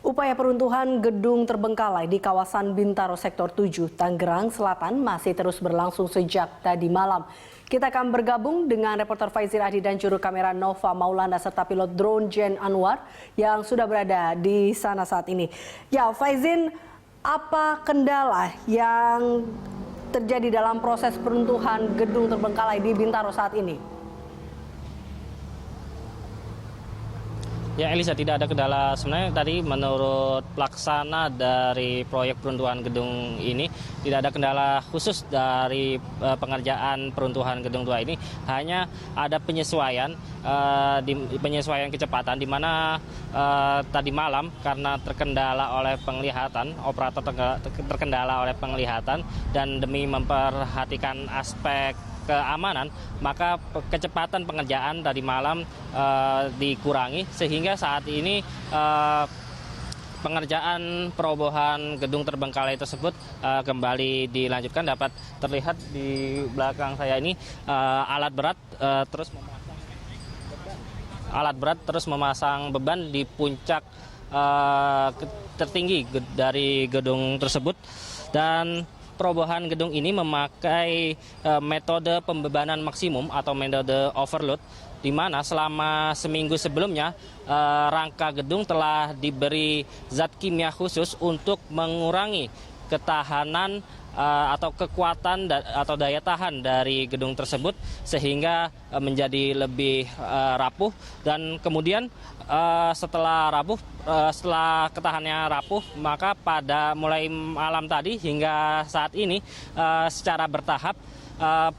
Upaya peruntuhan gedung terbengkalai di kawasan Bintaro Sektor 7, Tangerang Selatan masih terus berlangsung sejak tadi malam. Kita akan bergabung dengan reporter Faizin Adi dan juru kamera Nova Maulana serta pilot drone Jen Anwar yang sudah berada di sana saat ini. Ya, Faizin, apa kendala yang terjadi dalam proses peruntuhan gedung terbengkalai di Bintaro saat ini? Ya Elisa, tidak ada kendala. Sebenarnya tadi menurut pelaksana dari proyek peruntuhan gedung ini tidak ada kendala khusus dari pengerjaan peruntuhan gedung 2 ini. Hanya ada penyesuaian penyesuaian kecepatan di mana tadi malam karena terkendala oleh penglihatan, operator terkendala oleh penglihatan dan demi memperhatikan aspek keamanan, maka kecepatan pengerjaan tadi malam dikurangi sehingga saat ini pengerjaan perobohan gedung terbengkalai tersebut kembali dilanjutkan. Dapat terlihat di belakang saya ini alat berat terus memasang beban di puncak tertinggi dari gedung tersebut. Dan perobohan gedung ini memakai metode pembebanan maksimum atau metode overload, di mana selama seminggu sebelumnya rangka gedung telah diberi zat kimia khusus untuk mengurangi ketahanan atau kekuatan atau daya tahan dari gedung tersebut sehingga menjadi lebih rapuh. Dan kemudian setelah ketahanannya rapuh, maka pada mulai malam tadi hingga saat ini secara bertahap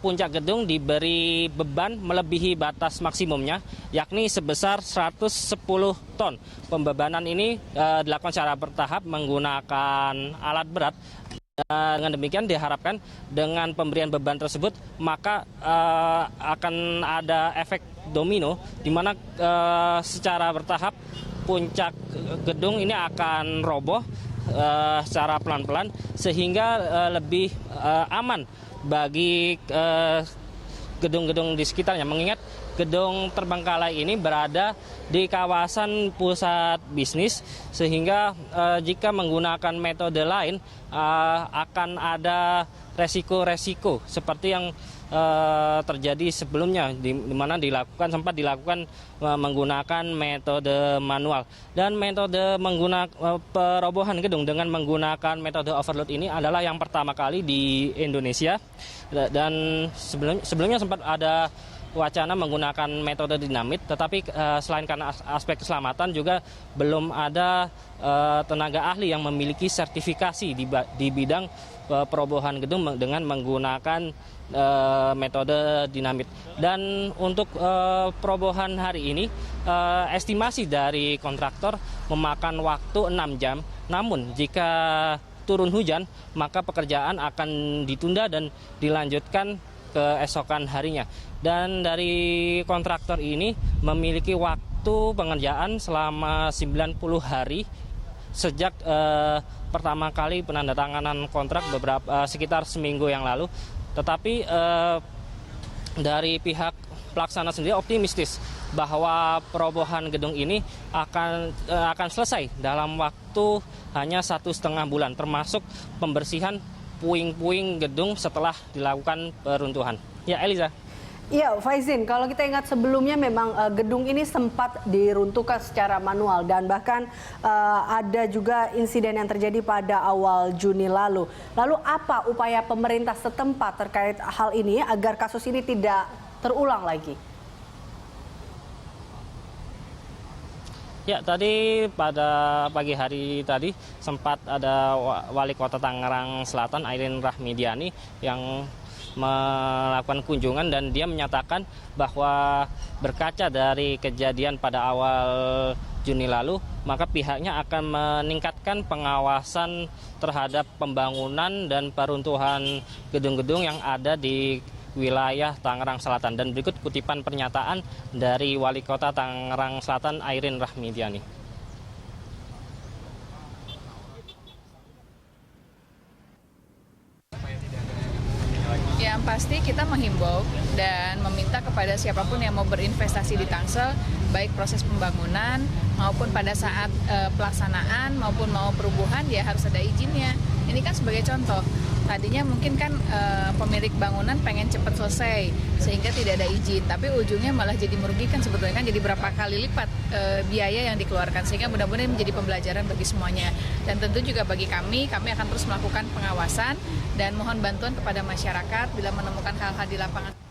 puncak gedung diberi beban melebihi batas maksimumnya, yakni sebesar 110 ton. Pembebanan ini dilakukan secara bertahap menggunakan alat berat. Dengan demikian diharapkan dengan pemberian beban tersebut maka akan ada efek domino, di mana secara bertahap puncak gedung ini akan roboh secara pelan-pelan sehingga lebih aman bagi gedung-gedung di sekitarnya, mengingat gedung terbengkalai ini berada di kawasan pusat bisnis sehingga jika menggunakan metode lain akan ada resiko-resiko seperti yang terjadi sebelumnya, di mana sempat dilakukan menggunakan metode manual. Dan metode perobohan gedung dengan menggunakan metode overload ini adalah yang pertama kali di Indonesia. Dan sebelumnya sempat ada wacana menggunakan metode dinamit, tetapi selain karena aspek keselamatan juga belum ada tenaga ahli yang memiliki sertifikasi di bidang perobohan gedung dengan menggunakan metode dinamit. Dan untuk perobohan hari ini estimasi dari kontraktor memakan waktu 6 jam. Namun jika turun hujan maka pekerjaan akan ditunda dan dilanjutkan keesokan harinya. Dan dari kontraktor ini memiliki waktu pengerjaan selama 90 hari sejak pertama kali penandatanganan kontrak sekitar seminggu yang lalu. Tetapi dari pihak pelaksana sendiri optimistis bahwa perobohan gedung ini akan selesai dalam waktu hanya 1,5 bulan, termasuk pembersihan puing-puing gedung setelah dilakukan peruntuhan. Ya, Eliza. Iya, Faizin, kalau kita ingat sebelumnya memang gedung ini sempat diruntuhkan secara manual dan bahkan ada juga insiden yang terjadi pada awal Juni lalu. Lalu apa upaya pemerintah setempat terkait hal ini agar kasus ini tidak terulang lagi? Ya, tadi pada pagi hari tadi sempat ada Wali Kota Tangerang Selatan Airin Rahmidiani yang melakukan kunjungan dan dia menyatakan bahwa berkaca dari kejadian pada awal Juni lalu, maka pihaknya akan meningkatkan pengawasan terhadap pembangunan dan peruntuhan gedung-gedung yang ada di wilayah Tangerang Selatan. Dan berikut kutipan pernyataan dari Wali Kota Tangerang Selatan Airin Rahmidiani. Yang pasti kita menghimbau dan meminta kepada siapapun yang mau berinvestasi di Tangsel, baik proses pembangunan maupun pada saat pelaksanaan maupun mau perubuhan ya harus ada izinnya. Ini kan sebagai contoh. Tadinya mungkin kan pemilik bangunan pengen cepat selesai sehingga tidak ada izin, tapi ujungnya malah jadi merugikan sebetulnya kan jadi berapa kali lipat biaya yang dikeluarkan, sehingga mudah-mudahan menjadi pembelajaran bagi semuanya. Dan tentu juga bagi kami akan terus melakukan pengawasan dan mohon bantuan kepada masyarakat bila menemukan hal-hal di lapangan.